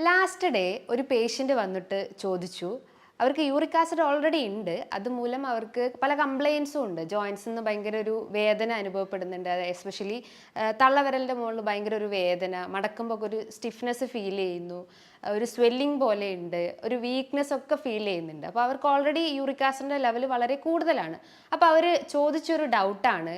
Last day ഒരു patient വന്നിട്ട് ചോദിച്ചു, അവർക്ക് യൂറിക് ആസിഡ് ഓൾറെഡി ഉണ്ട്, അതുമൂലം അവർക്ക് പല കംപ്ലയിൻസും ഉണ്ട്. ജോയിൻസിൽ നിന്ന് ഭയങ്കര ഒരു വേദന അനുഭവപ്പെടുന്നുണ്ട്. എസ്പെഷ്യലി തള്ളവിരലിൻ്റെ മുകളിൽ ഭയങ്കര ഒരു വേദന, മടക്കുമ്പോൾ ഒരു സ്റ്റിഫ്നെസ് ഫീൽ ചെയ്യുന്നു, ഒരു സ്വെല്ലിംഗ് പോലെ ഉണ്ട്, ഒരു വീക്ക്നെസ് ഒക്കെ ഫീൽ ചെയ്യുന്നുണ്ട്. അപ്പോൾ അവർക്ക് ഓൾറെഡി യൂറിക് ആസിഡിൻ്റെ ലെവൽ വളരെ കൂടുതലാണ്. അപ്പോൾ അവർ ചോദിച്ചൊരു ഡൗട്ടാണ്,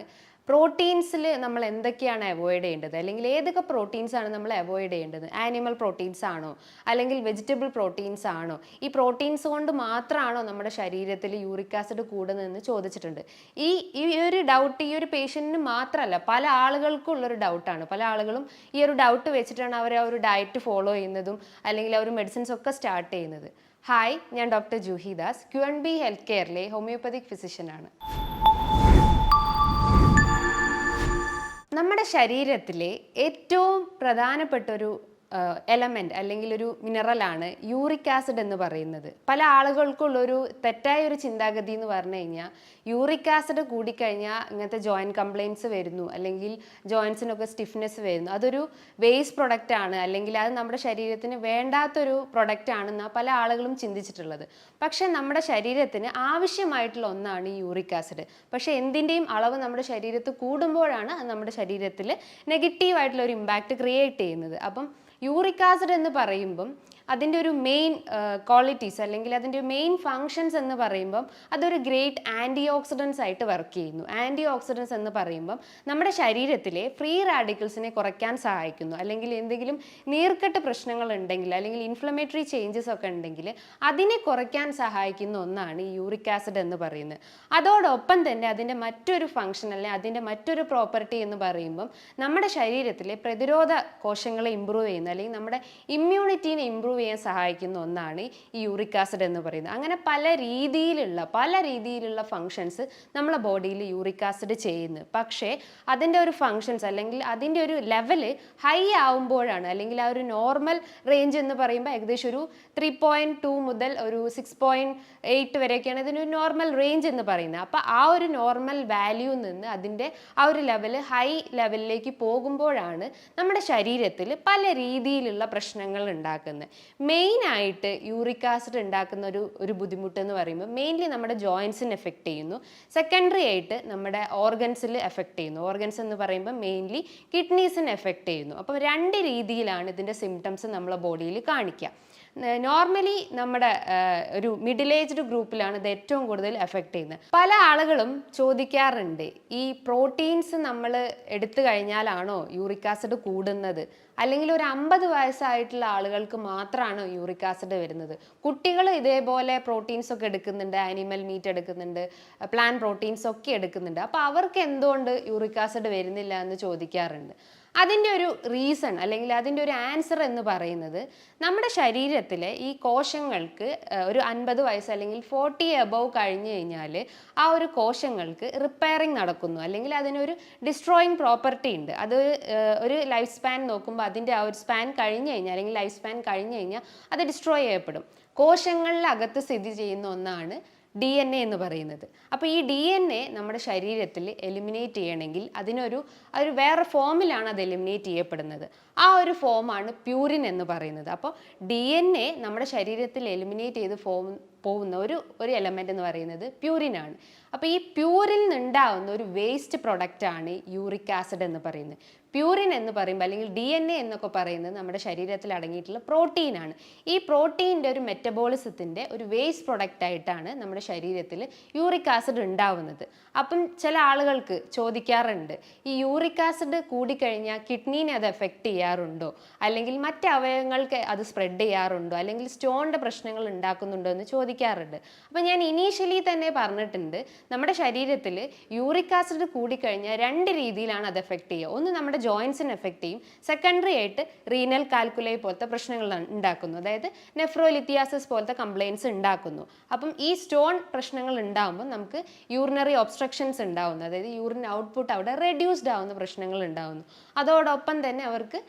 പ്രോട്ടീൻസിൽ നമ്മൾ എന്തൊക്കെയാണ് അവോയ്ഡ് ചെയ്യേണ്ടത്, അല്ലെങ്കിൽ ഏതൊക്കെ പ്രോട്ടീൻസ് ആണ് നമ്മൾ അവോയ്ഡ് ചെയ്യേണ്ടത്? ആനിമൽ പ്രോട്ടീൻസ് ആണോ, അല്ലെങ്കിൽ വെജിറ്റബിൾ പ്രോട്ടീൻസ് ആണോ? ഈ പ്രോട്ടീൻസ് കൊണ്ട് മാത്രമാണോ നമ്മുടെ ശരീരത്തിൽ യൂറിക് ആസിഡ് കൂടുന്നതെന്ന് ചോദിച്ചിട്ടുണ്ട്. ഈ ഈ ഒരു ഡൗട്ട് ഈ ഒരു പേഷ്യൻറ്റിന് മാത്രമല്ല, പല ആളുകൾക്കും ഉള്ളൊരു ഡൗട്ടാണ്. പല ആളുകളും ഈ ഒരു ഡൗട്ട് വെച്ചിട്ടാണ് അവർ ആ ഒരു ഡയറ്റ് ഫോളോ ചെയ്യുന്നതും അല്ലെങ്കിൽ ആ ഒരു മെഡിസിൻസ് ഒക്കെ സ്റ്റാർട്ട് ചെയ്യുന്നത്. ഹായ്, ഞാൻ doctor Juhi Das, QNB health കെയറിലെ ഹോമിയോപ്പതിക് ഫിസിഷ്യനാണ്. നമ്മുടെ ശരീരത്തിലെ ഏറ്റവും പ്രധാനപ്പെട്ടൊരു എലമെൻറ്റ് അല്ലെങ്കിൽ ഒരു മിനറലാണ് യൂറിക് ആസിഡ് എന്ന് പറയുന്നത്. പല ആളുകൾക്കുള്ളൊരു തെറ്റായ ഒരു ചിന്താഗതി എന്ന് പറഞ്ഞു കഴിഞ്ഞാൽ, യൂറിക് ആസിഡ് കൂടിക്കഴിഞ്ഞാൽ ഇങ്ങനത്തെ ജോയിൻറ്റ് കംപ്ലയിൻറ്റ്സ് വരുന്നു, അല്ലെങ്കിൽ ജോയിൻസിനൊക്കെ സ്റ്റിഫ്നെസ് വരുന്നു, അതൊരു വേസ്റ്റ് പ്രൊഡക്റ്റ് ആണ്, അല്ലെങ്കിൽ അത് നമ്മുടെ ശരീരത്തിന് വേണ്ടാത്തൊരു പ്രൊഡക്റ്റ് ആണെന്നാണ് പല ആളുകളും ചിന്തിച്ചിട്ടുള്ളത്. പക്ഷേ നമ്മുടെ ശരീരത്തിന് ആവശ്യമായിട്ടുള്ള ഒന്നാണ് ഈ യൂറിക് ആസിഡ്. പക്ഷേ എന്തിൻ്റെയും അളവ് നമ്മുടെ ശരീരത്തിൽ കൂടുമ്പോഴാണ് അത് നമ്മുടെ ശരീരത്തിൽ നെഗറ്റീവായിട്ടുള്ള ഒരു ഇമ്പാക്റ്റ് ക്രിയേറ്റ് ചെയ്യുന്നത്. അപ്പം യൂറിക് ആസിഡ് എന്ന് പറയുമ്പം അതിൻ്റെ ഒരു മെയിൻ ക്വാളിറ്റീസ് അല്ലെങ്കിൽ അതിൻ്റെ മെയിൻ ഫങ്ഷൻസ് എന്ന് പറയുമ്പം അതൊരു ഗ്രേറ്റ് ആൻറ്റി ഓക്സിഡൻസ് ആയിട്ട് വർക്ക് ചെയ്യുന്നു. ആൻറ്റി ഓക്സിഡൻസ് എന്ന് പറയുമ്പം നമ്മുടെ ശരീരത്തിലെ ഫ്രീ റാഡിക്കൽസിനെ കുറയ്ക്കാൻ സഹായിക്കുന്നു. അല്ലെങ്കിൽ എന്തെങ്കിലും നീർക്കെട്ട് പ്രശ്നങ്ങൾ ഉണ്ടെങ്കിൽ, അല്ലെങ്കിൽ ഇൻഫ്ലമേറ്ററി ചേഞ്ചസ് ഒക്കെ ഉണ്ടെങ്കിൽ അതിനെ കുറയ്ക്കാൻ സഹായിക്കുന്ന ഒന്നാണ് ഈ യൂറിക് ആസിഡ് എന്ന് പറയുന്നത്. അതോടൊപ്പം തന്നെ അതിൻ്റെ മറ്റൊരു ഫങ്ഷൻ അല്ലെങ്കിൽ അതിൻ്റെ മറ്റൊരു പ്രോപ്പർട്ടി എന്ന് പറയുമ്പം നമ്മുടെ ശരീരത്തിലെ പ്രതിരോധ കോശങ്ങളെ ഇമ്പ്രൂവ് ചെയ്യുന്ന, അല്ലെങ്കിൽ നമ്മുടെ ഇമ്മ്യൂണിറ്റീനെ ഇമ്പ്രൂവ് ചെയ്യാൻ സഹായിക്കുന്ന ഒന്നാണ് ഈ യൂറിക് ആസിഡ് എന്ന് പറയുന്നത്. അങ്ങനെ പല രീതിയിലുള്ള ഫങ്ഷൻസ് നമ്മളെ ബോഡിയിൽ യൂറിക് ആസിഡ് ചെയ്യുന്നു. പക്ഷേ അതിൻ്റെ ഒരു ഫങ്ഷൻസ് അല്ലെങ്കിൽ അതിൻ്റെ ഒരു ലെവല് ഹൈ ആവുമ്പോഴാണ്, അല്ലെങ്കിൽ ആ ഒരു നോർമൽ റേഞ്ച് എന്ന് പറയുമ്പോൾ ഏകദേശം ഒരു 3.2 മുതൽ ഒരു 6.8 വരെയൊക്കെയാണ് ഇതിനൊരു നോർമൽ റേഞ്ച് എന്ന് പറയുന്നത്. അപ്പോൾ ആ ഒരു നോർമൽ വാല്യൂ നിന്ന് അതിൻ്റെ ആ ഒരു ലെവല് ഹൈ ലെവലിലേക്ക് പോകുമ്പോഴാണ് നമ്മുടെ ശരീരത്തിൽ പല രീതിയിലുള്ള പ്രശ്നങ്ങൾ ഉണ്ടാക്കുന്നത്. മെയിനായിട്ട് യൂറിക് ആസിഡ് ഉണ്ടാക്കുന്ന ഒരു ബുദ്ധിമുട്ട് എന്ന് പറയുമ്പോൾ മെയിൻലി നമ്മുടെ ജോയിൻസിന് എഫക്റ്റ് ചെയ്യുന്നു. സെക്കൻഡറി ആയിട്ട് നമ്മുടെ ഓർഗൻസിൽ എഫക്റ്റ് ചെയ്യുന്നു. ഓർഗൻസ് എന്ന് പറയുമ്പോൾ മെയിൻലി കിഡ്നീസിന് എഫക്റ്റ് ചെയ്യുന്നു. അപ്പോൾ രണ്ട് രീതിയിലാണ് ഇതിൻ്റെ സിംറ്റംസ് നമ്മളെ ബോഡിയിൽ കാണിക്കുക. നോർമലി നമ്മുടെ ഒരു മിഡിൽ ഏജ്ഡ് ഗ്രൂപ്പിലാണ് ഇത് ഏറ്റവും കൂടുതൽ എഫക്റ്റ് ചെയ്യുന്നത്. പല ആളുകളും ചോദിക്കാറുണ്ട്, ഈ പ്രോട്ടീൻസ് നമ്മൾ എടുത്തു കഴിഞ്ഞാലാണോ യൂറിക് ആസിഡ് കൂടുന്നത്, അല്ലെങ്കിൽ ഒരു 50 വയസ്സായിട്ടുള്ള ആളുകൾക്ക് മാത്രമാണോ യൂറിക് ആസിഡ് വരുന്നത്? കുട്ടികൾ ഇതേപോലെ പ്രോട്ടീൻസ് ഒക്കെ എടുക്കുന്നുണ്ട്, ആനിമൽ മീറ്റ് എടുക്കുന്നുണ്ട്, പ്ലാൻ പ്രോട്ടീൻസ് ഒക്കെ എടുക്കുന്നുണ്ട്. അപ്പോൾ അവർക്ക് എന്തുകൊണ്ട് യൂറിക് ആസിഡ് വരുന്നില്ല എന്ന് ചോദിക്കാറുണ്ട്. അതിൻ്റെ ഒരു റീസൺ അല്ലെങ്കിൽ അതിൻ്റെ ഒരു ആൻസർ എന്ന് പറയുന്നത്, നമ്മുടെ ശരീരത്തിലെ ഈ കോശങ്ങൾക്ക് ഒരു 50 വയസ്സ് അല്ലെങ്കിൽ 40 എബവ് കഴിഞ്ഞ് കഴിഞ്ഞാൽ ആ ഒരു കോശങ്ങൾക്ക് റിപ്പയറിങ് നടക്കുന്നു, അല്ലെങ്കിൽ അതിനൊരു ഡിസ്ട്രോയിങ് പ്രോപ്പർട്ടി ഉണ്ട്. അത് ഒരു ലൈഫ് സ്പാൻ നോക്കുമ്പോൾ അതിൻ്റെ ആ ഒരു സ്പാൻ കഴിഞ്ഞ് കഴിഞ്ഞാൽ, അല്ലെങ്കിൽ ലൈഫ് സ്പാൻ കഴിഞ്ഞ് കഴിഞ്ഞാൽ അത് ഡിസ്ട്രോയ് ചെയ്യപ്പെടും. കോശങ്ങളിലകത്ത് സ്ഥിതി ചെയ്യുന്ന ഒന്നാണ് DNA എന്ന് പറയുന്നത്. അപ്പോൾ ഈ DNA നമ്മുടെ ശരീരത്തിൽ എലിമിനേറ്റ് ചെയ്യണമെങ്കിൽ അതിനൊരു വേറെ ഫോമിലാണ് അത് എലിമിനേറ്റ് ചെയ്യപ്പെടുന്നത്. ആ ഒരു ഫോമാണ് പ്യൂരിൻ എന്ന് പറയുന്നത്. അപ്പോൾ DNA നമ്മുടെ ശരീരത്തിൽ എലിമിനേറ്റ് ചെയ്ത് പോകുന്ന ഒരു എലമെൻ്റ് എന്ന് പറയുന്നത് പ്യൂരിനാണ്. അപ്പോൾ ഈ പ്യൂരിൽ നിന്നുണ്ടാവുന്ന ഒരു വേസ്റ്റ് പ്രൊഡക്റ്റാണ് യൂറിക് ആസിഡ് എന്ന് പറയുന്നത്. പ്യൂരിൻ എന്ന് പറയുമ്പോൾ, അല്ലെങ്കിൽ DNA എന്നൊക്കെ പറയുന്നത് നമ്മുടെ ശരീരത്തിൽ അടങ്ങിയിട്ടുള്ള പ്രോട്ടീനാണ്. ഈ പ്രോട്ടീൻ്റെ ഒരു മെറ്റബോളിസത്തിൻ്റെ ഒരു വേസ്റ്റ് പ്രൊഡക്റ്റ് ആയിട്ടാണ് നമ്മുടെ ശരീരത്തിൽ യൂറിക് ആസിഡ് ഉണ്ടാവുന്നത്. അപ്പം ചില ആളുകൾക്ക് ചോദിക്കാറുണ്ട്, ഈ യൂറിക് ആസിഡ് കൂടിക്കഴിഞ്ഞാൽ കിഡ്നീനെ അത് എഫക്റ്റ് ചെയ്യാറുണ്ടോ, അല്ലെങ്കിൽ മറ്റ് അവയവങ്ങൾക്ക് അത് സ്പ്രെഡ് ചെയ്യാറുണ്ടോ, അല്ലെങ്കിൽ സ്റ്റോണിൻ്റെ പ്രശ്നങ്ങൾ ഉണ്ടാക്കുന്നുണ്ടോ എന്ന് ചോദിക്കാറുണ്ട്. അപ്പം ഞാൻ ഇനീഷ്യലി തന്നെ പറഞ്ഞിട്ടുണ്ട്, നമ്മുടെ ശരീരത്തിൽ യൂറിക് ആസിഡ് കൂടിക്കഴിഞ്ഞാൽ രണ്ട് രീതിയിലാണ് അത് എഫക്റ്റ് ചെയ്യുക. ഒന്ന് നമ്മുടെ ജോയിൻസിന് എഫക്റ്റ് ചെയ്യും, സെക്കൻഡറി ആയിട്ട് റീനൽ കാൽക്കുലൈ പോലത്തെ പ്രശ്നങ്ങൾ ഉണ്ടാക്കുന്നു, അതായത് നെഫ്രോലിത്തിയാസിസ് പോലത്തെ കംപ്ലയിൻസ് ഉണ്ടാക്കുന്നു. അപ്പം ഈ സ്റ്റോൺ പ്രശ്നങ്ങൾ ഉണ്ടാകുമ്പോൾ നമുക്ക് യൂറിനറി ഒബ്സ്ട്രക്ഷൻസ് ഉണ്ടാവുന്നു, അതായത് യൂറിൻ ഔട്ട്പുട്ട് അവിടെ റെഡ്യൂസ്ഡ് ആവുന്ന പ്രശ്നങ്ങൾ ഉണ്ടാവുന്നു. അതോടൊപ്പം തന്നെ അവർക്ക്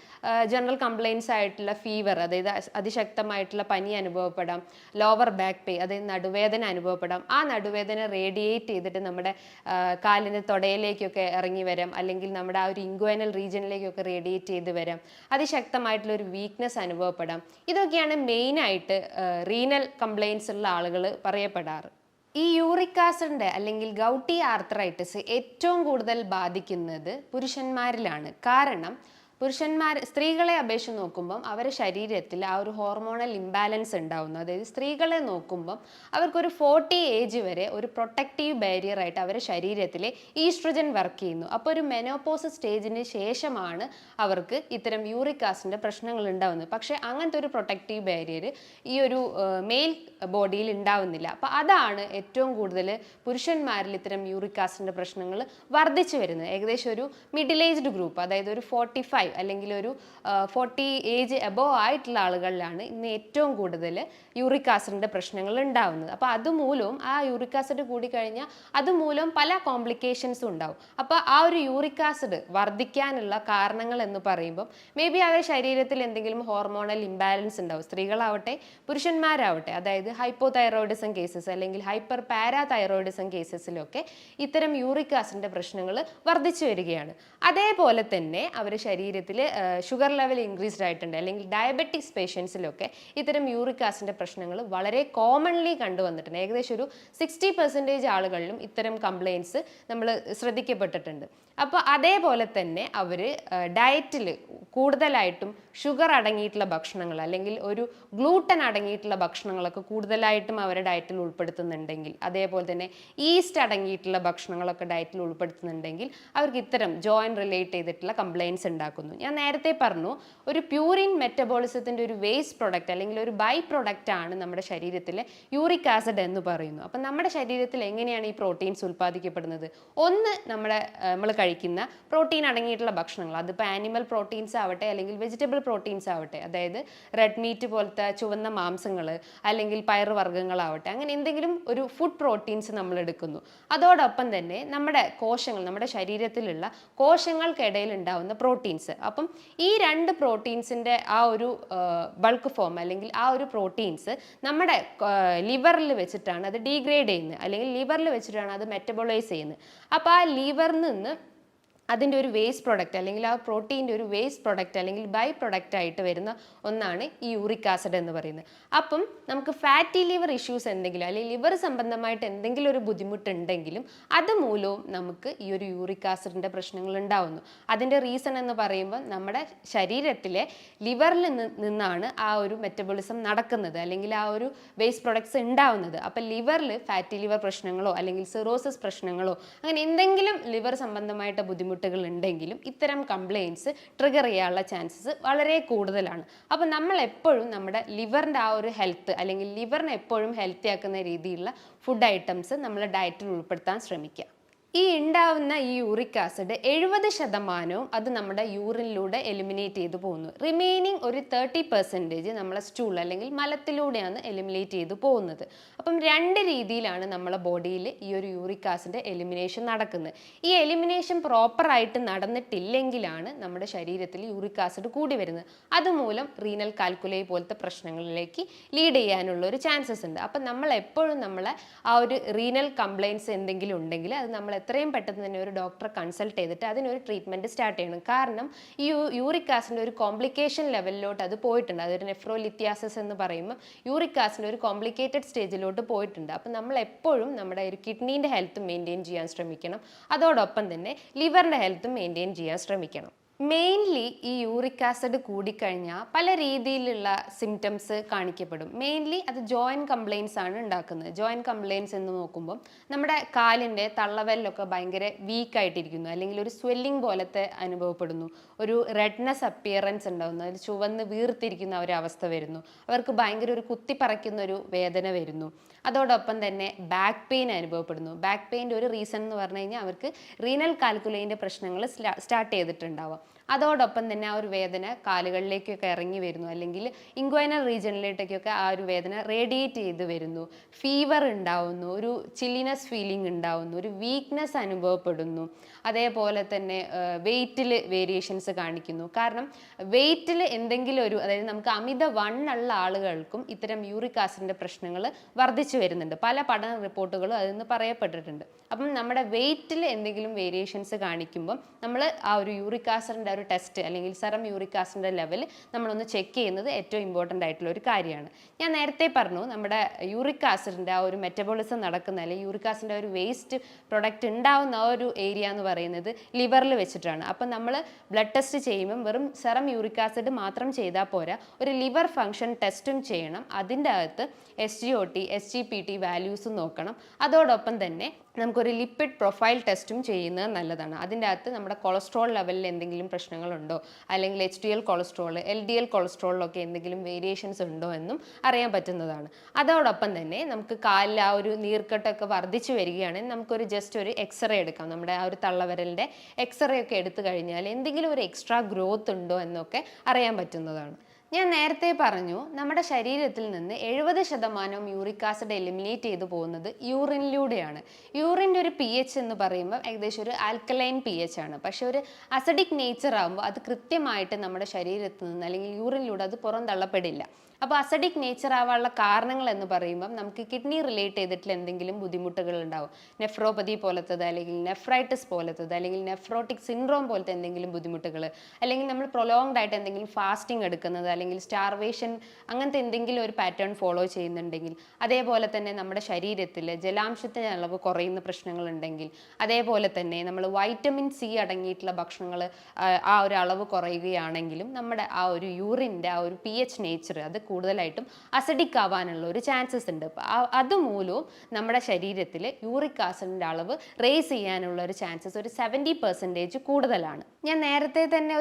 ജനറൽ കംപ്ലയിൻസ് ആയിട്ടുള്ള ഫീവർ, അതായത് അതിശക്തമായിട്ടുള്ള പനി അനുഭവപ്പെടാം, ലോവർ ബാക്ക് പെയിൻ, അതായത് നടുവേദന അനുഭവപ്പെടാം. ആ നടുവേദന റേഡിയേറ്റ് ചെയ്തിട്ട് നമ്മുടെ കാലിന് തൊടയിലേക്കൊക്കെ ഇറങ്ങി വരാം, അല്ലെങ്കിൽ നമ്മുടെ ആ ഒരു ഇൻഗ്വൈനൽ റീജിയനിലേക്കൊക്കെ റേഡിയേറ്റ് ചെയ്ത് വരാം, അതിശക്തമായിട്ടുള്ള ഒരു വീക്ക്നെസ് അനുഭവപ്പെടാം. ഇതൊക്കെയാണ് മെയിനായിട്ട് റീനൽ കംപ്ലയിൻസ് ഉള്ള ആളുകൾ പറയപ്പെടാറ്. ഈ യൂറിക് ആസിഡിൻ്റെ അല്ലെങ്കിൽ ഗൗട്ടി ആർത്രൈറ്റിസ് ഏറ്റവും കൂടുതൽ ബാധിക്കുന്നത് പുരുഷന്മാരിലാണ്. കാരണം സ്ത്രീകളെ അപേക്ഷിച്ച് നോക്കുമ്പം അവരുടെ ശരീരത്തിൽ ആ ഒരു ഹോർമോണൽ ഇംബാലൻസ് ഉണ്ടാവുന്നു. അതായത് സ്ത്രീകളെ നോക്കുമ്പം അവർക്കൊരു 40 ഏജ് വരെ ഒരു പ്രൊട്ടക്റ്റീവ് ബാരിയർ ആയിട്ട് അവരുടെ ശരീരത്തിൽ ഈസ്ട്രജൻ വർക്ക് ചെയ്യുന്നു. അപ്പോൾ ഒരു മെനോപോസ് സ്റ്റേജിന് ശേഷമാണ് അവർക്ക് ഇത്തരം യൂറിക് ആസിഡിൻ്റെ പ്രശ്നങ്ങൾ ഉണ്ടാവുന്നത്. പക്ഷേ അങ്ങനത്തെ ഒരു പ്രൊട്ടക്റ്റീവ് ബാരിയർ ഈ ഒരു മെയിൽ ബോഡിയിൽ ഉണ്ടാവുന്നില്ല. അപ്പോൾ അതാണ് ഏറ്റവും കൂടുതൽ പുരുഷന്മാരിൽ ഇത്തരം യൂറിക് ആസിഡിൻ്റെ പ്രശ്നങ്ങൾ വർദ്ധിച്ചു വരുന്നത്. ഏകദേശം ഒരു മിഡിൽ ഏജ്ഡ് ഗ്രൂപ്പ്, അതായത് ഒരു 45 അല്ലെങ്കിൽ ഒരു 40 ഏജ് എബോവ് ആയിട്ടുള്ള ആളുകളിലാണ് ഇന്ന് ഏറ്റവും കൂടുതൽ യൂറിക് ആസിഡിൻ്റെ പ്രശ്നങ്ങൾ ഉണ്ടാവുന്നത്. അപ്പോൾ അതുമൂലവും ആ യൂറിക് ആസിഡ് കൂടിക്കഴിഞ്ഞാൽ അതുമൂലം പല കോംപ്ലിക്കേഷൻസും ഉണ്ടാവും. അപ്പോൾ ആ ഒരു യൂറിക് ആസിഡ് വർദ്ധിക്കാനുള്ള കാരണങ്ങൾ എന്ന് പറയുമ്പോൾ മേ ബി അവരുടെ ശരീരത്തിൽ എന്തെങ്കിലും ഹോർമോണൽ ഇംബാലൻസ് ഉണ്ടാവും. സ്ത്രീകളാവട്ടെ പുരുഷന്മാരാവട്ടെ, അതായത് ഹൈപ്പോതൈറോയിഡിസം കേസസ് അല്ലെങ്കിൽ ഹൈപ്പർ പാരാതൈറോയിഡിസം കേസസിലൊക്കെ ഇത്തരം യൂറിക് ആസിഡിൻ്റെ പ്രശ്നങ്ങൾ വർദ്ധിച്ചു വരികയാണ്. അതേപോലെ തന്നെ അവർ ശരീരത്തിൽ ഷുഗർ ലെവൽ ഇൻക്രീസ്ഡ് ആയിട്ടുണ്ട്, അല്ലെങ്കിൽ ഡയബറ്റിക്സ് പേഷ്യൻസിലൊക്കെ ഇത്തരം യൂറിക് ആസിഡിൻ്റെ പ്രശ്നങ്ങൾ വളരെ കോമൺലി കണ്ടുവന്നിട്ടുണ്ട്. ഏകദേശം ഒരു 60% ആളുകളിലും ഇത്തരം കംപ്ലയിൻസ് നമ്മൾ ശ്രദ്ധിക്കപ്പെട്ടിട്ടുണ്ട്. അപ്പോൾ അതേപോലെ തന്നെ അവർ ഡയറ്റിൽ കൂടുതലായിട്ടും ഷുഗർ അടങ്ങിയിട്ടുള്ള ഭക്ഷണങ്ങൾ അല്ലെങ്കിൽ ഒരു ഗ്ലൂട്ടൻ അടങ്ങിയിട്ടുള്ള ഭക്ഷണങ്ങളൊക്കെ കൂടുതലായിട്ടും അവരുടെ ഡയറ്റിൽ ഉൾപ്പെടുത്തുന്നുണ്ടെങ്കിൽ, അതേപോലെ തന്നെ ഈസ്റ്റ് അടങ്ങിയിട്ടുള്ള ഭക്ഷണങ്ങളൊക്കെ ഡയറ്റിൽ ഉൾപ്പെടുത്തുന്നുണ്ടെങ്കിൽ അവർക്ക് ഇത്തരം ജോയിൻറ്റ് റിലേറ്റ് ചെയ്തിട്ടുള്ള കംപ്ലയിൻസ് ഉണ്ടാക്കുന്നു. ഞാൻ നേരത്തെ പറഞ്ഞു, ഒരു പ്യൂരിൻ മെറ്റബോളിസത്തിൻ്റെ ഒരു വേസ്റ്റ് പ്രൊഡക്റ്റ് അല്ലെങ്കിൽ ഒരു ബൈ പ്രൊഡക്റ്റ് ആണ് നമ്മുടെ ശരീരത്തിലെ യൂറിക് ആസിഡ് എന്ന് പറയുന്നു. അപ്പം നമ്മുടെ ശരീരത്തിൽ എങ്ങനെയാണ് ഈ പ്രോട്ടീൻസ് ഉൽപ്പാദിക്കപ്പെടുന്നത്? ഒന്ന് നമ്മൾ കഴിക്കുന്ന പ്രോട്ടീൻ അടങ്ങിയിട്ടുള്ള ഭക്ഷണങ്ങൾ, അതിപ്പോൾ ആനിമൽ പ്രോട്ടീൻസ് ആവട്ടെ അല്ലെങ്കിൽ വെജിറ്റബിൾ പ്രോട്ടീൻസ് ആവട്ടെ, അതായത് റെഡ് മീറ്റ് പോലത്തെ ചുവന്ന മാംസങ്ങൾ അല്ലെങ്കിൽ പയറുവർഗ്ഗങ്ങളാവട്ടെ, അങ്ങനെ എന്തെങ്കിലും ഒരു ഫുഡ് പ്രോട്ടീൻസ് നമ്മൾ എടുക്കുന്നു. അതോടൊപ്പം തന്നെ നമ്മുടെ കോശങ്ങൾ, നമ്മുടെ ശരീരത്തിലുള്ള കോശങ്ങൾക്കിടയിൽ ഉണ്ടാവുന്ന പ്രോട്ടീൻസ്. അപ്പം ഈ രണ്ട് പ്രോട്ടീൻസിൻ്റെ ആ ഒരു ബൾക്ക് ഫോം അല്ലെങ്കിൽ ആ ഒരു പ്രോട്ടീൻസ് നമ്മുടെ ലിവറിൽ വെച്ചിട്ടാണ് അത് ഡീഗ്രേഡ് ചെയ്യുന്നത്, അല്ലെങ്കിൽ ലിവറിൽ വെച്ചിട്ടാണ് അത് മെറ്റബോളൈസ് ചെയ്യുന്നത്. അപ്പോൾ ആ ലിവറിൽ നിന്ന് അതിൻ്റെ ഒരു വേസ്റ്റ് പ്രൊഡക്റ്റ് അല്ലെങ്കിൽ ആ പ്രോട്ടീൻ്റെ ഒരു വേസ്റ്റ് പ്രൊഡക്റ്റ് അല്ലെങ്കിൽ ബൈ പ്രൊഡക്റ്റ് ആയിട്ട് വരുന്ന ഒന്നാണ് ഈ യൂറിക് ആസിഡ് എന്ന് പറയുന്നത്. അപ്പം നമുക്ക് ഫാറ്റി ലിവർ ഇഷ്യൂസ് എന്തെങ്കിലും അല്ലെങ്കിൽ ലിവർ സംബന്ധമായിട്ട് എന്തെങ്കിലും ഒരു ബുദ്ധിമുട്ടുണ്ടെങ്കിലും അതുമൂലവും നമുക്ക് ഈ ഒരു യൂറിക് ആസിഡിൻ്റെ പ്രശ്നങ്ങൾ ഉണ്ടാവുന്നു. അതിൻ്റെ റീസൺ എന്ന് പറയുമ്പോൾ നമ്മുടെ ശരീരത്തിലെ ലിവറിൽ നിന്നാണ് ആ ഒരു മെറ്റബോളിസം നടക്കുന്നത് അല്ലെങ്കിൽ ആ ഒരു വേസ്റ്റ് പ്രൊഡക്ട്സ് ഉണ്ടാവുന്നത്. അപ്പം ലിവറിൽ ഫാറ്റി ലിവർ പ്രശ്നങ്ങളോ അല്ലെങ്കിൽ സിറോസിസ് പ്രശ്നങ്ങളോ അങ്ങനെ എന്തെങ്കിലും ലിവർ സംബന്ധമായിട്ട് ബുദ്ധിമുട്ട് ഉണ്ടെങ്കിലും ഇത്തരം കംപ്ലയിൻസ് ട്രിഗർ ചെയ്യാനുള്ള ചാൻസസ് വളരെ കൂടുതലാണ്. അപ്പോൾ നമ്മൾ എപ്പോഴും നമ്മുടെ ലിവറിൻ്റെ ആ ഒരു ഹെൽത്ത് അല്ലെങ്കിൽ ലിവറിനെ എപ്പോഴും ഹെൽത്തി ആക്കുന്ന രീതിയിലുള്ള ഫുഡ് ഐറ്റംസ് നമ്മൾ ഡയറ്റിൽ ഉൾപ്പെടുത്താൻ ശ്രമിക്കുക. ഈ ഉണ്ടാവുന്ന ഈ യൂറിക് ആസിഡ് 70% അത് നമ്മുടെ യൂറിനിലൂടെ എലിമിനേറ്റ് ചെയ്തു പോകുന്നു. റിമൈനിങ് ഒരു 30% നമ്മളെ സ്റ്റൂൾ അല്ലെങ്കിൽ മലത്തിലൂടെയാണ് എലിമിനേറ്റ് ചെയ്തു പോകുന്നത്. അപ്പം രണ്ട് രീതിയിലാണ് നമ്മളെ ബോഡിയിൽ ഈ ഒരു യൂറിക് ആസിഡ് എലിമിനേഷൻ നടക്കുന്നത്. ഈ എലിമിനേഷൻ പ്രോപ്പറായിട്ട് നടന്നിട്ടില്ലെങ്കിലാണ് നമ്മുടെ ശരീരത്തിൽ യൂറിക് ആസിഡ് കൂടി വരുന്നത്. അതുമൂലം റീനൽ കാൽക്കുലൈ പോലത്തെ പ്രശ്നങ്ങളിലേക്ക് ലീഡ് ചെയ്യാനുള്ള ഒരു ചാൻസസ് ഉണ്ട്. അപ്പം നമ്മൾ എപ്പോഴും നമ്മളെ ആ ഒരു റീനൽ കംപ്ലയിൻസ് എന്തെങ്കിലും ഉണ്ടെങ്കിൽ അത് നമ്മൾ എത്രയും പെട്ടെന്ന് തന്നെ ഒരു ഡോക്ടറെ കൺസൾട്ട് ചെയ്തിട്ട് അതിനൊരു ട്രീറ്റ്മെൻറ്റ് സ്റ്റാർട്ട് ചെയ്യണം. കാരണം ഈ യൂറിക് ആസിഡിൻ്റെ ഒരു കോംപ്ലിക്കേഷൻ ലെവലിലോട്ട് അത് പോയിട്ടുണ്ട്. അതൊരു നെഫ്രോലിത്യാസിസ് എന്ന് പറയുമ്പോൾ യൂറിക് ആസിഡിൻ്റെ ഒരു കോംപ്ലിക്കേറ്റഡ് സ്റ്റേജിലോട്ട് പോയിട്ടുണ്ട്. അപ്പം നമ്മൾ എപ്പോഴും നമ്മുടെ ഒരു കിഡ്നീൻ്റെ ഹെൽത്ത് മെയിൻറ്റെയിൻ ചെയ്യാൻ ശ്രമിക്കണം. അതോടൊപ്പം തന്നെ ലിവറിൻ്റെ ഹെൽത്ത് മെയിൻറ്റെയിൻ ചെയ്യാൻ ശ്രമിക്കണം. മെയിൻലി ഈ യൂറിക് ആസിഡ് കൂടിക്കഴിഞ്ഞാൽ പല രീതിയിലുള്ള സിംറ്റംസ് കാണിക്കപ്പെടും. മെയിൻലി അത് ജോയിൻറ്റ് കംപ്ലയിൻസ് ആണ് ഉണ്ടാക്കുന്നത്. ജോയിൻറ്റ് കംപ്ലയിൻസ് എന്ന് നോക്കുമ്പം നമ്മുടെ കാലിൻ്റെ തള്ളവെല്ലൊക്കെ ഭയങ്കര വീക്കായിട്ടിരിക്കുന്നു, അല്ലെങ്കിൽ ഒരു സ്വെല്ലിംഗ് പോലത്തെ അനുഭവപ്പെടുന്നു, ഒരു റെഡ്നെസ് അപ്പിയറൻസ് ഉണ്ടാകുന്നു, അതിൽ ചുവന്ന് വീർത്തിരിക്കുന്ന ഒരവസ്ഥ വരുന്നു, അവർക്ക് ഭയങ്കര ഒരു കുത്തിപ്പറയ്ക്കുന്ന ഒരു വേദന വരുന്നു. അതോടൊപ്പം തന്നെ ബാക്ക് പെയിൻ അനുഭവപ്പെടുന്നു. ബാക്ക് പെയിൻ്റെ ഒരു റീസൺ എന്ന് പറഞ്ഞു കഴിഞ്ഞാൽ അവർക്ക് റീനൽ കാൽക്കുലൈൻ്റെ പ്രശ്നങ്ങൾ സ്റ്റാർട്ട് ചെയ്തിട്ടുണ്ടാവാം. അതോടൊപ്പം തന്നെ ആ ഒരു വേദന കാലുകളിലേക്കൊക്കെ ഇറങ്ങി വരുന്നു, അല്ലെങ്കിൽ ഇൻഗ്വൈനൽ റീജിയനിലേക്കൊക്കെ ആ ഒരു വേദന റേഡിയേറ്റ് ചെയ്ത് വരുന്നു, ഫീവർ ഉണ്ടാവുന്നു, ഒരു ചില്ലിനെസ് ഫീലിംഗ് ഉണ്ടാവുന്നു, ഒരു വീക്ക്നെസ് അനുഭവപ്പെടുന്നു, അതേപോലെ തന്നെ വെയിറ്റിൽ വേരിയേഷൻസ് കാണിക്കുന്നു. കാരണം വെയിറ്റിൽ എന്തെങ്കിലും ഒരു, അതായത് നമുക്ക് അമിത വണ്ണുള്ള ആളുകൾക്കും ഇത്തരം യൂറിക് ആസിഡിൻ്റെ പ്രശ്നങ്ങൾ വർദ്ധിച്ചു വരുന്നുണ്ട്. പല പഠന റിപ്പോർട്ടുകളും അതിൽ പറയപ്പെട്ടിട്ടുണ്ട്. അപ്പം നമ്മുടെ വെയിറ്റിൽ എന്തെങ്കിലും വേരിയേഷൻസ് കാണിക്കുമ്പം നമ്മൾ ആ ഒരു യൂറിക് ആസിഡിൻ്റെ ഒരു ടെസ്റ്റ് അല്ലെങ്കിൽ സെറം യൂറിക് ആസിഡിൻ്റെ ലെവൽ നമ്മളൊന്ന് ചെക്ക് ചെയ്യുന്നത് ഏറ്റവും ഇമ്പോർട്ടൻ്റ് ആയിട്ടുള്ള ഒരു കാര്യമാണ്. ഞാൻ നേരത്തെ പറഞ്ഞു നമ്മുടെ യൂറിക് ആസിഡിൻ്റെ ആ ഒരു മെറ്റബോളിസം നടക്കുന്ന, അല്ലെങ്കിൽ യൂറിക് ആസിഡിൻ്റെ ഒരു വേസ്റ്റ് പ്രൊഡക്റ്റ് ഉണ്ടാവുന്ന ആ ഒരു ഏരിയ എന്ന് പറയുന്നത് ലിവറിൽ വെച്ചിട്ടാണ്. അപ്പം നമ്മൾ ബ്ലഡ് ടെസ്റ്റ് ചെയ്യുമ്പം വെറും സെറം യൂറിക് ആസിഡ് മാത്രം ചെയ്താൽ പോരാ, ഒരു ലിവർ ഫങ്ഷൻ ടെസ്റ്റും ചെയ്യണം. അതിൻ്റെ അകത്ത് SGOT, SGPT വാല്യൂസും നോക്കണം. അതോടൊപ്പം തന്നെ നമുക്കൊരു ലിപ്പിഡ് പ്രൊഫൈൽ ടെസ്റ്റും ചെയ്യുന്നത് നല്ലതാണ്. അതിൻ്റെ അകത്ത് നമ്മുടെ കൊളസ്ട്രോൾ ലെവലിൽ എന്തെങ്കിലും പ്രശ്നങ്ങളുണ്ടോ, അല്ലെങ്കിൽ HDL കൊളസ്ട്രോൾ, LDL കൊളസ്ട്രോളിലൊക്കെ എന്തെങ്കിലും വേരിയേഷൻസ് ഉണ്ടോ എന്നും അറിയാൻ പറ്റുന്നതാണ്. അതോടൊപ്പം തന്നെ നമുക്ക് കാലിൽ ആ ഒരു നീർക്കെട്ടൊക്കെ വർദ്ധിച്ചു വരികയാണെങ്കിൽ നമുക്കൊരു ജസ്റ്റ് ഒരു എക്സ്റേ എടുക്കാം. നമ്മുടെ ആ ഒരു തള്ളവിരലിൻ്റെ എക്സ്റേ ഒക്കെ എടുത്തു കഴിഞ്ഞാൽ എന്തെങ്കിലും ഒരു എക്സ്ട്രാ ഗ്രോത്ത് ഉണ്ടോ എന്നൊക്കെ അറിയാൻ പറ്റുന്നതാണ്. ഞാൻ നേരത്തെ പറഞ്ഞു നമ്മുടെ ശരീരത്തിൽ നിന്ന് 70% യൂറിക് ആസിഡ് എലിമിനേറ്റ് ചെയ്തു പോകുന്നത് യൂറിനിലൂടെയാണ്. യൂറിൻ്റെ ഒരു pH എന്ന് പറയുമ്പോൾ ഏകദേശം ഒരു ആൽക്കലൈൻ pH ആണ്. പക്ഷെ ഒരു അസിഡിക് നേച്ചർ ആകുമ്പോൾ അത് കൃത്യമായിട്ട് നമ്മുടെ ശരീരത്തിൽ നിന്ന് അല്ലെങ്കിൽ യൂറിനിലൂടെ അത് പുറന്തള്ളപ്പെടില്ല. അപ്പോൾ അസിഡിക് നേച്ചർ ആവാനുള്ള കാരണങ്ങൾ എന്ന് പറയുമ്പം നമുക്ക് കിഡ്നി റിലേറ്റ് ചെയ്തിട്ടുള്ള എന്തെങ്കിലും ബുദ്ധിമുട്ടുകൾ ഉണ്ടാവും. നെഫ്രോപ്പതി പോലത്തത്, അല്ലെങ്കിൽ നെഫ്രൈറ്റിസ് പോലത്തത്, അല്ലെങ്കിൽ നെഫ്രോട്ടിക് സിൻഡ്രോം പോലത്തെ എന്തെങ്കിലും ബുദ്ധിമുട്ടുകൾ, അല്ലെങ്കിൽ നമ്മൾ പ്രൊലോങ്ഡ് ആയിട്ട് എന്തെങ്കിലും ഫാസ്റ്റിംഗ് എടുക്കുന്നത്, അല്ലെങ്കിൽ സ്റ്റാർവേഷൻ അങ്ങനത്തെ എന്തെങ്കിലും ഒരു പാറ്റേൺ ഫോളോ ചെയ്യുന്നുണ്ടെങ്കിൽ, അതേപോലെ തന്നെ നമ്മുടെ ശരീരത്തിൽ ജലാംശത്തിൻ്റെ അളവ് കുറയുന്ന പ്രശ്നങ്ങളുണ്ടെങ്കിൽ, അതേപോലെ തന്നെ നമ്മൾ വൈറ്റമിൻ C അടങ്ങിയിട്ടുള്ള ഭക്ഷണങ്ങൾ ആ ഒരു അളവ് കുറയുകയാണെങ്കിലും നമ്മുടെ ആ ഒരു യൂറിൻ്റെ ആ ഒരു pH നേച്ചർ അത് കൂടുതലായിട്ടും അസിഡിക് ആവാനുള്ള ഒരു ചാൻസസ് ഉണ്ട്. അതുമൂലവും നമ്മുടെ ശരീരത്തിൽ യൂറിക് ആസിഡിൻ്റെ അളവ് റേസ് ചെയ്യാനുള്ള ഒരു ചാൻസസ് ഒരു 70% കൂടുതലാണ്. ഞാൻ നേരത്തെ തന്നെ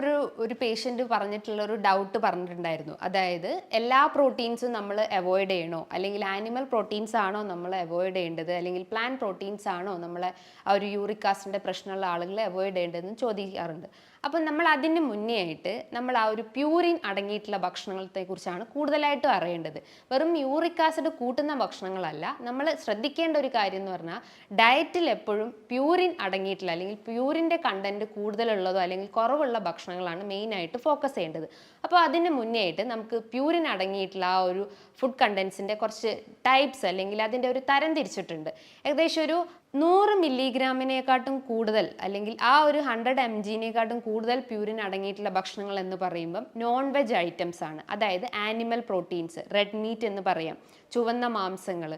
ഒരു പേഷ്യൻ്റ് പറഞ്ഞിട്ടുള്ള ഒരു ഡൗട്ട് പറഞ്ഞിട്ടുണ്ടായിരുന്നു. അതായത് എല്ലാ പ്രോട്ടീൻസും നമ്മൾ അവോയ്ഡ് ചെയ്യണോ, അല്ലെങ്കിൽ ആനിമൽ പ്രോട്ടീൻസ് ആണോ നമ്മൾ അവോയ്ഡ് ചെയ്യേണ്ടത്, അല്ലെങ്കിൽ പ്ലാന്റ് പ്രോട്ടീൻസ് ആണോ നമ്മളെ ആ ഒരു യൂറിക് ആസിഡിൻ്റെ പ്രശ്നമുള്ള ആളുകളെ അവോയ്ഡ് ചെയ്യേണ്ടതെന്ന് ചോദിക്കാറുണ്ട്. അപ്പം നമ്മൾ അതിന് മുന്നേ ആയിട്ട് നമ്മൾ ആ ഒരു പ്യൂരിൻ അടങ്ങിയിട്ടുള്ള ഭക്ഷണങ്ങളെക്കുറിച്ചാണ് കൂടുതലായിട്ടും അറിയേണ്ടത്. വെറും യൂറിക് ആസിഡ് കൂട്ടുന്ന ഭക്ഷണങ്ങളല്ല, നമ്മൾ ശ്രദ്ധിക്കേണ്ട ഒരു കാര്യം എന്ന് പറഞ്ഞാൽ ഡയറ്റിൽ എപ്പോഴും പ്യൂരിൻ അടങ്ങിയിട്ടുള്ള, അല്ലെങ്കിൽ പ്യൂരിൻ്റെ കണ്ടൻറ്റ് കൂടുതലുള്ളതോ അല്ലെങ്കിൽ കുറവുള്ള ഭക്ഷണങ്ങളാണ് മെയിനായിട്ട് ഫോക്കസ് ചെയ്യേണ്ടത്. അപ്പോൾ അതിന് മുന്നേ ആയിട്ട് നമുക്ക് പ്യൂരിൻ അടങ്ങിയിട്ടുള്ള ആ ഒരു ഫുഡ് കണ്ടൻസിൻ്റെ കുറച്ച് ടൈപ്സ്, അല്ലെങ്കിൽ അതിൻ്റെ ഒരു തരം തിരിച്ചിട്ടുണ്ട്. ഏകദേശം ഒരു 100 മില്ലിഗ്രാമിനെക്കാട്ടും കൂടുതൽ, അല്ലെങ്കിൽ ആ ഒരു 100 mgനെക്കാട്ടും കൂടുതൽ പ്യൂരിൻ അടങ്ങിയിട്ടുള്ള ഭക്ഷണങ്ങൾ എന്ന് പറയുമ്പം നോൺ വെജ് ഐറ്റംസ് ആണ്. അതായത് ആനിമൽ പ്രോട്ടീൻസ്, റെഡ് മീറ്റ് എന്ന് പറയാം, ചുവന്ന മാംസങ്ങൾ,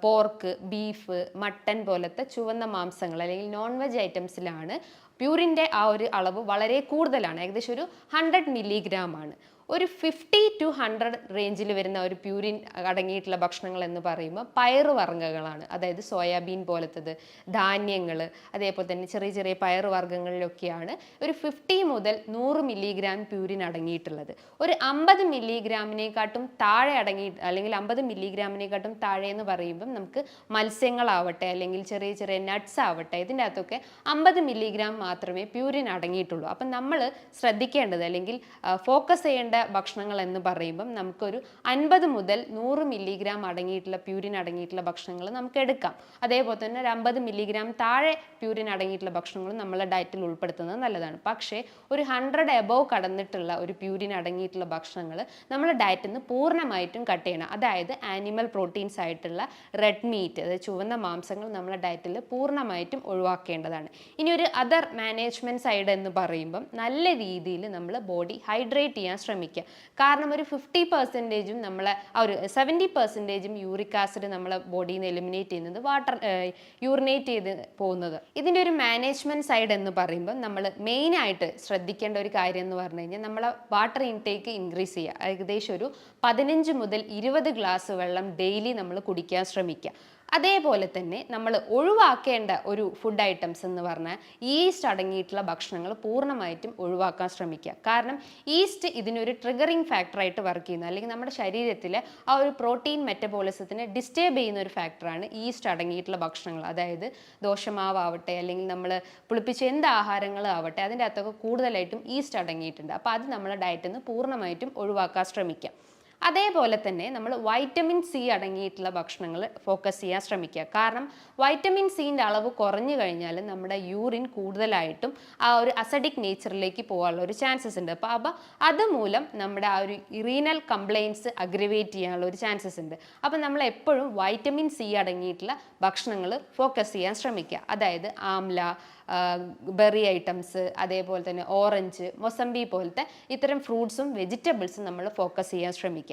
പോർക്ക്, ബീഫ്, മട്ടൻ പോലത്തെ ചുവന്ന മാംസങ്ങൾ അല്ലെങ്കിൽ നോൺ വെജ് ഐറ്റംസിലാണ് പ്യൂരിൻ്റെ ആ ഒരു അളവ് വളരെ കൂടുതലാണ്. ഏകദേശം ഒരു 100 മില്ലിഗ്രാം ആണ്. ഒരു 50 to 100 റേഞ്ചിൽ വരുന്ന ഒരു പ്യൂരിൻ അടങ്ങിയിട്ടുള്ള ഭക്ഷണങ്ങൾ എന്ന് പറയുമ്പോൾ പയറുവർഗ്ഗങ്ങളാണ്. അതായത് സോയാബീൻ പോലത്തത്, ധാന്യങ്ങൾ, അതേപോലെ തന്നെ ചെറിയ ചെറിയ പയറുവർഗ്ഗങ്ങളിലൊക്കെയാണ് ഒരു 50 മുതൽ 100 മില്ലിഗ്രാം പ്യൂരിൻ അടങ്ങിയിട്ടുള്ളത്. ഒരു 50 മില്ലിഗ്രാമിനെക്കാട്ടും താഴെ അല്ലെങ്കിൽ 50 മില്ലിഗ്രാമിനെക്കാട്ടും താഴെ എന്ന് പറയുമ്പം നമുക്ക് മത്സ്യങ്ങളാവട്ടെ, അല്ലെങ്കിൽ ചെറിയ ചെറിയ നട്ട്സ് ആവട്ടെ, ഇതിൻ്റെ അകത്തൊക്കെ 50 മില്ലിഗ്രാം മാത്രമേ പ്യൂരിൻ അടങ്ങിയിട്ടുള്ളൂ. അപ്പം നമ്മൾ ശ്രദ്ധിക്കേണ്ടത്, അല്ലെങ്കിൽ ഫോക്കസ് ചെയ്യേണ്ട ഭക്ഷണങ്ങൾ എന്ന് പറയുമ്പം നമുക്കൊരു 50 മുതൽ 100 മില്ലിഗ്രാം അടങ്ങിയിട്ടുള്ള പ്യൂരിൻ അടങ്ങിയിട്ടുള്ള ഭക്ഷണങ്ങൾ നമുക്ക് എടുക്കാം. അതേപോലെ തന്നെ ഒരു 50 മില്ലിഗ്രാം താഴെ പ്യൂരിൻ അടങ്ങിയിട്ടുള്ള ഭക്ഷണങ്ങൾ നമ്മളെ ഡയറ്റിൽ ഉൾപ്പെടുത്തുന്നത് നല്ലതാണ്. പക്ഷേ ഒരു 100 എബോവ് കടന്നിട്ടുള്ള ഒരു പ്യൂരിൻ അടങ്ങിയിട്ടുള്ള ഭക്ഷണങ്ങൾ നമ്മുടെ ഡയറ്റിൽ നിന്ന് പൂർണ്ണമായിട്ടും കട്ട് ചെയ്യണം. അതായത് ആനിമൽ പ്രോട്ടീൻസ് ആയിട്ടുള്ള റെഡ് മീറ്റ്, അതായത് ചുവന്ന മാംസങ്ങൾ നമ്മുടെ ഡയറ്റിൽ പൂർണ്ണമായിട്ടും ഒഴിവാക്കേണ്ടതാണ്. ഇനി ഒരു അതർ മാനേജ്മെൻറ്റ് സൈഡ് എന്ന് പറയുമ്പം നല്ല രീതിയിൽ നമ്മൾ ബോഡി ഹൈഡ്രേറ്റ് ചെയ്യാൻ ശ്രമിക്കുക. കാരണം ഒരു 50%ഉം നമ്മളെ ആ ഒരു 70%ഉം യൂറിക് ആസിഡ് നമ്മളെ ബോഡിയിൽ നിന്ന് എലിമിനേറ്റ് ചെയ്യുന്നത് യൂറിനേറ്റ് ചെയ്ത് പോകുന്നത്. ഇതിൻ്റെ ഒരു മാനേജ്മെൻറ്റ് സൈഡ് എന്ന് പറയുമ്പോൾ നമ്മൾ മെയിനായിട്ട് ശ്രദ്ധിക്കേണ്ട ഒരു കാര്യം എന്ന് പറഞ്ഞു കഴിഞ്ഞാൽ നമ്മളെ വാട്ടർ ഇൻടേക്ക് ഇൻക്രീസ് ചെയ്യുക. ഏകദേശം ഒരു 15 മുതൽ 20 ഗ്ലാസ് വെള്ളം ഡെയിലി നമ്മൾ കുടിക്കാൻ ശ്രമിക്കുക. അതേപോലെ തന്നെ നമ്മൾ ഒഴിവാക്കേണ്ട ഒരു ഫുഡ് ഐറ്റംസ് എന്ന് പറഞ്ഞാൽ ഈസ്റ്റ് അടങ്ങിയിട്ടുള്ള ഭക്ഷണങ്ങൾ പൂർണ്ണമായിട്ടും ഒഴിവാക്കാൻ ശ്രമിക്കുക. കാരണം ഈസ്റ്റ് ഇതിനൊരു ട്രിഗറിങ് ഫാക്ടറായിട്ട് വർക്ക് ചെയ്യുന്നു, അല്ലെങ്കിൽ നമ്മുടെ ശരീരത്തിലെ ആ ഒരു പ്രോട്ടീൻ മെറ്റബോളിസത്തിനെ ഡിസ്റ്റർബ് ചെയ്യുന്ന ഒരു ഫാക്ടറാണ് ഈസ്റ്റ് അടങ്ങിയിട്ടുള്ള ഭക്ഷണങ്ങൾ. അതായത് ദോശമാവാവട്ടെ അല്ലെങ്കിൽ നമ്മൾ പുളിപ്പിച്ച എന്ത് ആഹാരങ്ങളാവട്ടെ അതിൻ്റെ അകത്തൊക്കെ കൂടുതലായിട്ടും ഈസ്റ്റ് അടങ്ങിയിട്ടുണ്ട്. അപ്പോൾ അത് നമ്മുടെ ഡയറ്റിൽ നിന്ന് പൂർണ്ണമായിട്ടും ഒഴിവാക്കാൻ ശ്രമിക്കുക. അതേപോലെ തന്നെ നമ്മൾ വൈറ്റമിൻ സി അടങ്ങിയിട്ടുള്ള ഭക്ഷണങ്ങൾ ഫോക്കസ് ചെയ്യാൻ ശ്രമിക്കുക. കാരണം വൈറ്റമിൻ സിൻ്റെ അളവ് കുറഞ്ഞു കഴിഞ്ഞാൽ നമ്മുടെ യൂറിൻ കൂടുതലായിട്ടും ആ ഒരു അസിഡിക് നേച്ചറിലേക്ക് പോകാനുള്ള ഒരു ചാൻസസ് ഉണ്ട്. അപ്പോൾ അതുമൂലം നമ്മുടെ ആ ഒരു റീനൽ കംപ്ലയിൻസ് അഗ്രിവേറ്റ് ചെയ്യാനുള്ള ഒരു ചാൻസസ് ഉണ്ട്. അപ്പോൾ നമ്മൾ എപ്പോഴും വൈറ്റമിൻ സി അടങ്ങിയിട്ടുള്ള ഭക്ഷണങ്ങൾ ഫോക്കസ് ചെയ്യാൻ ശ്രമിക്കുക. അതായത് ആംല, ബെറി ഐറ്റംസ്, അതേപോലെ തന്നെ ഓറഞ്ച്, മൊസംബി പോലത്തെ ഇത്തരം ഫ്രൂട്ട്സും വെജിറ്റബിൾസും നമ്മൾ ഫോക്കസ് ചെയ്യാൻ ശ്രമിക്കുക.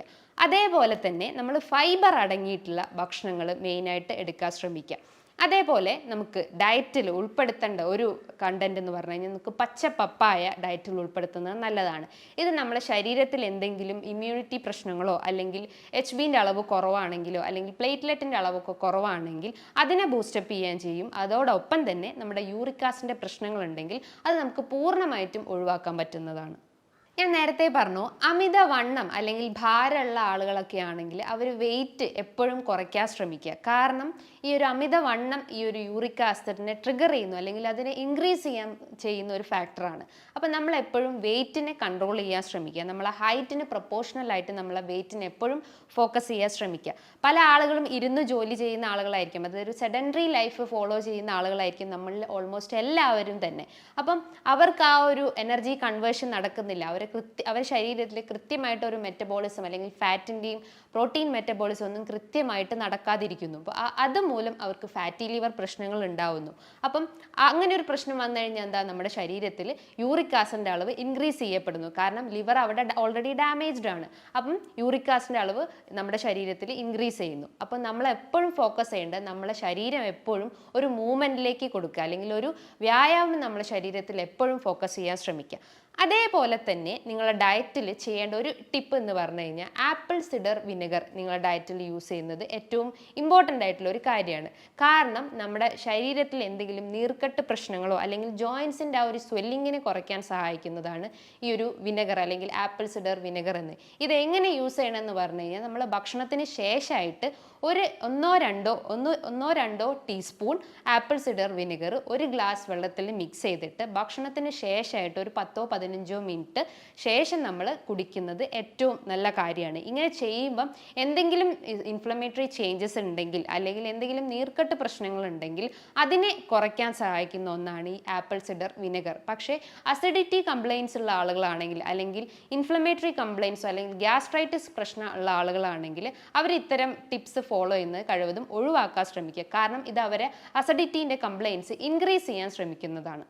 അതേപോലെ തന്നെ നമ്മൾ ഫൈബർ അടങ്ങിയിട്ടുള്ള ഭക്ഷണങ്ങൾ മെയിനായിട്ട് എടുക്കാൻ ശ്രമിക്കുക. അതേപോലെ നമുക്ക് ഡയറ്റിൽ ഉൾപ്പെടുത്തേണ്ട ഒരു കണ്ടന്റ് എന്ന് പറഞ്ഞു കഴിഞ്ഞാൽ നമുക്ക് പച്ച പപ്പായ ഡയറ്റിൽ ഉൾപ്പെടുത്തുന്നത് നല്ലതാണ്. ഇത് നമ്മുടെ ശരീരത്തിൽ എന്തെങ്കിലും ഇമ്മ്യൂണിറ്റി പ്രശ്നങ്ങളോ അല്ലെങ്കിൽ HBൻ്റെ അളവ് കുറവാണെങ്കിലോ അല്ലെങ്കിൽ പ്ലേറ്റ്ലെറ്റിൻ്റെ അളവൊക്കെ കുറവാണെങ്കിൽ അതിനെ ബൂസ്റ്റപ്പ് ചെയ്യാൻ ചെയ്യും. അതോടൊപ്പം തന്നെ നമ്മുടെ യൂറിക് ആസിഡിൻ്റെ പ്രശ്നങ്ങളുണ്ടെങ്കിൽ അത് നമുക്ക് പൂർണ്ണമായിട്ടും ഒഴിവാക്കാൻ പറ്റുന്നതാണ്. ഞാൻ നേരത്തെ പറഞ്ഞു, അമിതവണ്ണം അല്ലെങ്കിൽ ഭാരമുള്ള ആളുകളൊക്കെ ആണെങ്കിൽ അവർ വെയിറ്റ് എപ്പോഴും കുറയ്ക്കാൻ ശ്രമിക്കുക. കാരണം ഈ ഒരു അമിതവണ്ണം ഈ ഒരു യൂറിക് ആസിഡിനെ ട്രിഗർ ചെയ്യുന്നു അല്ലെങ്കിൽ അതിനെ ഇൻക്രീസ് ചെയ്യുന്ന ഒരു ഫാക്ടറാണ്. അപ്പം നമ്മൾ എപ്പോഴും വെയിറ്റിനെ കൺട്രോൾ ചെയ്യാൻ ശ്രമിക്കുക. നമ്മളെ ഹൈറ്റിന് പ്രൊപ്പോർഷണലായിട്ട് നമ്മളെ വെയിറ്റിനെ എപ്പോഴും ഫോക്കസ് ചെയ്യാൻ ശ്രമിക്കുക. പല ആളുകളും ഇരുന്ന് ജോലി ചെയ്യുന്ന ആളുകളായിരിക്കും, അതൊരു സെഡൻറ്ററി ലൈഫ് ഫോളോ ചെയ്യുന്ന ആളുകളായിരിക്കും നമ്മളിൽ ഓൾമോസ്റ്റ് എല്ലാവരും തന്നെ. അപ്പം അവർക്ക് ആ ഒരു എനർജി കൺവേർഷൻ നടക്കുന്നില്ല. അവരുടെ ശരീരത്തിൽ കൃത്യമായിട്ട് ഒരു മെറ്റബോളിസം അല്ലെങ്കിൽ ഫാറ്റിൻ്റെയും പ്രോട്ടീൻ മെറ്റബോളിസം ഒന്നും കൃത്യമായിട്ട് നടക്കാതിരിക്കുന്നു. അപ്പോൾ അതുമൂലം അവർക്ക് ഫാറ്റി ലിവർ പ്രശ്നങ്ങൾ ഉണ്ടാവുന്നു. അപ്പം അങ്ങനെ ഒരു പ്രശ്നം വന്നു കഴിഞ്ഞാൽ എന്താ, നമ്മുടെ ശരീരത്തിൽ യൂറിക് ആസിഡിൻ്റെ അളവ് ഇൻക്രീസ് ചെയ്യപ്പെടുന്നു. കാരണം ലിവർ അവിടെ ഓൾറെഡി ഡാമേജ്ഡ് ആണ്. അപ്പം യൂറിക് ആസിഡിൻ്റെ അളവ് നമ്മുടെ ശരീരത്തിൽ ഇൻക്രീസ് ചെയ്യുന്നു. അപ്പം നമ്മൾ എപ്പോഴും ഫോക്കസ് ചെയ്യേണ്ടത് നമ്മളെ ശരീരം എപ്പോഴും ഒരു മൂവ്മെൻറ്റിലേക്ക് കൊടുക്കുക, അല്ലെങ്കിൽ ഒരു വ്യായാമം നമ്മുടെ ശരീരത്തിൽ എപ്പോഴും ഫോക്കസ് ചെയ്യാൻ ശ്രമിക്കുക. അതേപോലെ തന്നെ നിങ്ങളുടെ ഡയറ്റിൽ ചെയ്യേണ്ട ഒരു ടിപ്പ് എന്ന് പറഞ്ഞു കഴിഞ്ഞാൽ ആപ്പിൾ സിഡർ വിനെഗർ നിങ്ങളുടെ ഡയറ്റിൽ യൂസ് ചെയ്യുന്നത് ഏറ്റവും ഇമ്പോർട്ടൻ്റ് ആയിട്ടുള്ള ഒരു കാര്യമാണ്. കാരണം നമ്മുടെ ശരീരത്തിൽ എന്തെങ്കിലും നീർക്കെട്ട് പ്രശ്നങ്ങളോ അല്ലെങ്കിൽ ജോയിൻസിൻ്റെ ആ ഒരു സ്വെല്ലിങ്ങിനെ കുറയ്ക്കാൻ സഹായിക്കുന്നതാണ് ഈ ഒരു വിനെഗർ അല്ലെങ്കിൽ ആപ്പിൾ സിഡർ വിനെഗർ എന്ന്. ഇത് എങ്ങനെ യൂസ് ചെയ്യണമെന്ന് പറഞ്ഞു കഴിഞ്ഞാൽ നമ്മൾ ഭക്ഷണത്തിന് ശേഷമായിട്ട് ഒന്നോ രണ്ടോ ടീസ്പൂൺ ആപ്പിൾ സിഡർ വിനെഗർ ഒരു ഗ്ലാസ് വെള്ളത്തിൽ മിക്സ് ചെയ്തിട്ട് ഭക്ഷണത്തിന് ശേഷമായിട്ട് ഒരു 10-15 മിനിറ്റ് ശേഷം നമ്മൾ കുടിക്കുന്നത് ഏറ്റവും നല്ല കാര്യമാണ്. ഇങ്ങനെ ചെയ്യുമ്പം എന്തെങ്കിലും ഇൻഫ്ലമേറ്ററി ചേഞ്ചസ് ഉണ്ടെങ്കിൽ അല്ലെങ്കിൽ എന്തെങ്കിലും നീർക്കെട്ട് പ്രശ്നങ്ങളുണ്ടെങ്കിൽ അതിനെ കുറയ്ക്കാൻ സഹായിക്കുന്ന ഒന്നാണ് ഈ ആപ്പിൾ സിഡർ വിനെഗർ. പക്ഷേ അസിഡിറ്റി കംപ്ലയിൻസ് ഉള്ള ആളുകളാണെങ്കിൽ അല്ലെങ്കിൽ ഇൻഫ്ലമേറ്ററി കംപ്ലയിൻസോ അല്ലെങ്കിൽ ഗ്യാസ്ട്രൈറ്റിസ് പ്രശ്നം ഉള്ള ആളുകളാണെങ്കിൽ അവർ ഇത്തരം ടിപ്സ് ഫോളോ ചെയ്യുന്നത് കഴിവതും ഒഴിവാക്കാൻ ശ്രമിക്കുക. കാരണം ഇത് അവരെ അസിഡിറ്റീൻ്റെ കംപ്ലയിൻസ് ഇൻക്രീസ് ചെയ്യാൻ ശ്രമിക്കുന്നതാണ്.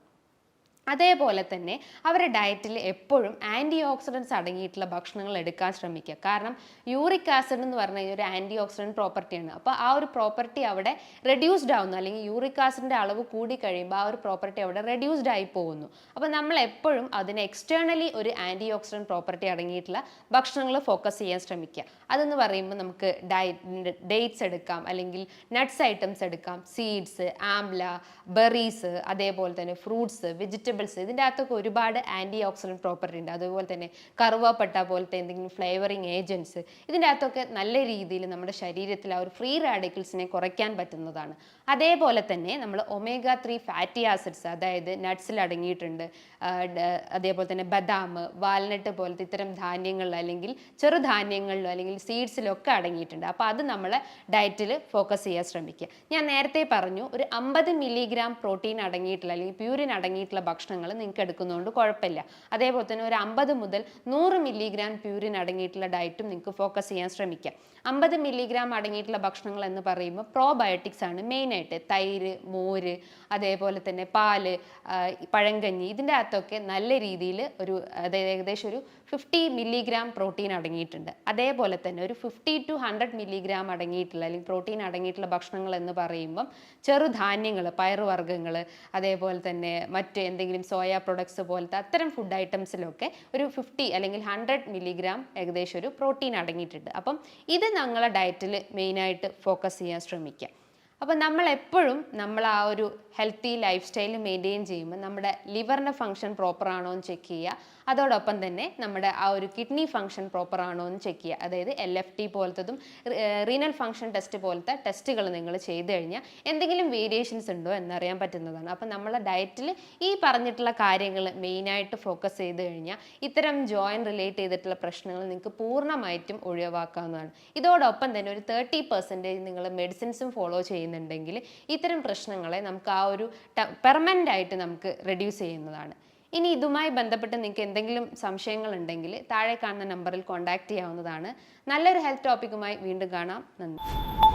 അതേപോലെ തന്നെ അവരുടെ ഡയറ്റിൽ എപ്പോഴും ആൻറ്റി ഓക്സിഡൻസ് അടങ്ങിയിട്ടുള്ള ഭക്ഷണങ്ങൾ എടുക്കാൻ ശ്രമിക്കുക. കാരണം യൂറിക് ആസിഡ് എന്ന് പറഞ്ഞു കഴിഞ്ഞാൽ ഒരു ആൻറ്റി ഓക്സിഡൻറ്റ് പ്രോപ്പർട്ടിയാണ്. അപ്പോൾ ആ ഒരു പ്രോപ്പർട്ടി അവിടെ റെഡ്യൂസ്ഡ് ആവുന്നു, അല്ലെങ്കിൽ യൂറിക് ആസിഡിൻ്റെ അളവ് കൂടി കഴിയുമ്പോൾ ആ ഒരു പ്രോപ്പർട്ടി അവിടെ റെഡ്യൂസ്ഡ് ആയി പോകുന്നു. അപ്പോൾ നമ്മൾ എപ്പോഴും അതിന് എക്സ്റ്റേണലി ഒരു ആൻറ്റി ഓക്സിഡൻറ്റ് പ്രോപ്പർട്ടി അടങ്ങിയിട്ടുള്ള ഭക്ഷണങ്ങൾ ഫോക്കസ് ചെയ്യാൻ ശ്രമിക്കുക. അതെന്ന് പറയുമ്പോൾ നമുക്ക് ഡേറ്റ്സ് എടുക്കാം, അല്ലെങ്കിൽ നട്ട്സ് ഐറ്റംസ് എടുക്കാം, സീഡ്സ്, ആംല, ബെറീസ്, അതേപോലെ തന്നെ ഫ്രൂട്ട്സ്, വെജിറ്റബിൾസ്. ഇതിൻ്റെ അകത്തൊക്കെ ഒരുപാട് ആൻറ്റി ഓക്സിഡൻറ്റ് പ്രോപ്പർട്ടി ഉണ്ട്. അതുപോലെ തന്നെ കറുവാപ്പട്ട പോലത്തെ എന്തെങ്കിലും ഫ്ലേവറിങ് ഏജൻറ്റ്സ്, ഇതിൻ്റെ അകത്തൊക്കെ നല്ല രീതിയിൽ നമ്മുടെ ശരീരത്തിൽ ആ ഒരു ഫ്രീ റാഡിക്കൽസിനെ കുറയ്ക്കാൻ പറ്റുന്നതാണ്. അതേപോലെ തന്നെ നമ്മൾ omega-3 ഫാറ്റി ആസിഡ്സ്, അതായത് നട്ട്സിൽ അടങ്ങിയിട്ടുണ്ട്. അതേപോലെ തന്നെ ബദാം, വാൽനട്ട് പോലത്തെ ഇത്തരം ധാന്യങ്ങളിൽ അല്ലെങ്കിൽ ചെറുധാന്യങ്ങളിലോ അല്ലെങ്കിൽ സീഡ്സിലൊക്കെ അടങ്ങിയിട്ടുണ്ട്. അപ്പോൾ അത് നമ്മൾ ഡയറ്റിൽ ഫോക്കസ് ചെയ്യാൻ ശ്രമിക്കുക. ഞാൻ നേരത്തെ പറഞ്ഞു, ഒരു 50 മില്ലിഗ്രാം പ്രോട്ടീൻ അടങ്ങിയിട്ടുള്ള അല്ലെങ്കിൽ പ്യൂരിൻ അടങ്ങിയിട്ടുള്ള ഭക്ഷണങ്ങൾ നിങ്ങൾക്ക് എടുക്കുന്നതുകൊണ്ട് കുഴപ്പമില്ല. അതേപോലെ തന്നെ ഒരു 50 മുതൽ 100 മില്ലിഗ്രാം പ്യൂരിൻ അടങ്ങിയിട്ടുള്ള ഡയറ്റും നിങ്ങൾക്ക് ഫോക്കസ് ചെയ്യാൻ ശ്രമിക്കാം. 50 മില്ലിഗ്രാം അടങ്ങിയിട്ടുള്ള ഭക്ഷണങ്ങൾ എന്ന് പറയുമ്പോൾ പ്രോബയോട്ടിക്സ് ആണ് മെയിനായിട്ട്. തൈര്, മോര്, അതേപോലെ തന്നെ പാല്, പഴങ്കഞ്ഞി, ഇതിൻ്റെ അകത്തൊക്കെ നല്ല രീതിയിൽ അതായത് ഏകദേശം ഒരു 50 മില്ലിഗ്രാം പ്രോട്ടീൻ അടങ്ങിയിട്ടുണ്ട്. അതേപോലെ തന്നെ ഒരു 50 to 100 മില്ലിഗ്രാം അടങ്ങിയിട്ടുള്ള അല്ലെങ്കിൽ പ്രോട്ടീൻ അടങ്ങിയിട്ടുള്ള ഭക്ഷണങ്ങൾ എന്ന് പറയുമ്പം ചെറുധാന്യങ്ങൾ, പയറുവർഗ്ഗങ്ങൾ, അതേപോലെ തന്നെ മറ്റ് എന്തെങ്കിലും സോയ പ്രൊഡക്ട്സ് പോലത്തെ അത്തരം ഫുഡ് ഐറ്റംസിലൊക്കെ ഒരു 50 അല്ലെങ്കിൽ 100 മില്ലിഗ്രാം ഏകദേശം ഒരു പ്രോട്ടീൻ അടങ്ങിയിട്ടുണ്ട്. അപ്പം ഇത് ഞങ്ങളെ ഡയറ്റിൽ മെയിനായിട്ട് ഫോക്കസ് ചെയ്യാൻ ശ്രമിക്കുക. അപ്പോൾ നമ്മൾ എപ്പോഴും നമ്മൾ ആ ഒരു ഹെൽത്തി ലൈഫ് സ്റ്റൈൽ മെയിൻറ്റെയിൻ ചെയ്യുമ്പോൾ നമ്മുടെ ലിവറിൻ്റെ ഫംഗ്ഷൻ പ്രോപ്പർ ആണോ എന്ന് ചെക്ക് ചെയ്യുക. അതോടൊപ്പം തന്നെ നമ്മുടെ ആ ഒരു കിഡ്നി ഫംഗ്ഷൻ പ്രോപ്പർ ആണോ എന്ന് ചെക്ക് ചെയ്യുക. അതായത് LFT പോലത്തതും റീനൽ ഫംഗ്ഷൻ ടെസ്റ്റ് പോലത്തെ ടെസ്റ്റുകൾ നിങ്ങൾ ചെയ്ത് കഴിഞ്ഞാൽ എന്തെങ്കിലും വേരിയേഷൻസ് ഉണ്ടോ എന്നറിയാൻ പറ്റുന്നതാണ്. അപ്പം നമ്മളെ ഡയറ്റിൽ ഈ പറഞ്ഞിട്ടുള്ള കാര്യങ്ങൾ മെയിനായിട്ട് ഫോക്കസ് ചെയ്ത് കഴിഞ്ഞാൽ ഇത്തരം ജോയിൻറ്റ് റിലേറ്റ് ചെയ്തിട്ടുള്ള പ്രശ്നങ്ങൾ നിങ്ങൾക്ക് പൂർണ്ണമായിട്ടും ഒഴിവാക്കാവുന്നതാണ്. ഇതോടൊപ്പം തന്നെ ഒരു 30% നിങ്ങൾ മെഡിസിൻസും ഫോളോ ചെയ്യുന്നുണ്ടെങ്കിൽ ഇത്തരം പ്രശ്നങ്ങളെ നമുക്ക് ആ ഒരു പെർമനൻ്റ് ആയിട്ട് നമുക്ക് റെഡ്യൂസ് ചെയ്യുന്നതാണ്. ഇനി ഇതുമായി ബന്ധപ്പെട്ട് നിങ്ങൾക്ക് എന്തെങ്കിലും സംശയങ്ങൾ ഉണ്ടെങ്കിൽ താഴെ കാണുന്ന നമ്പറിൽ കോൺടാക്റ്റ് ചെയ്യാവുന്നതാണ്. നല്ലൊരു ഹെൽത്ത് ടോപ്പിക്കുമായി വീണ്ടും കാണാം. നന്ദി.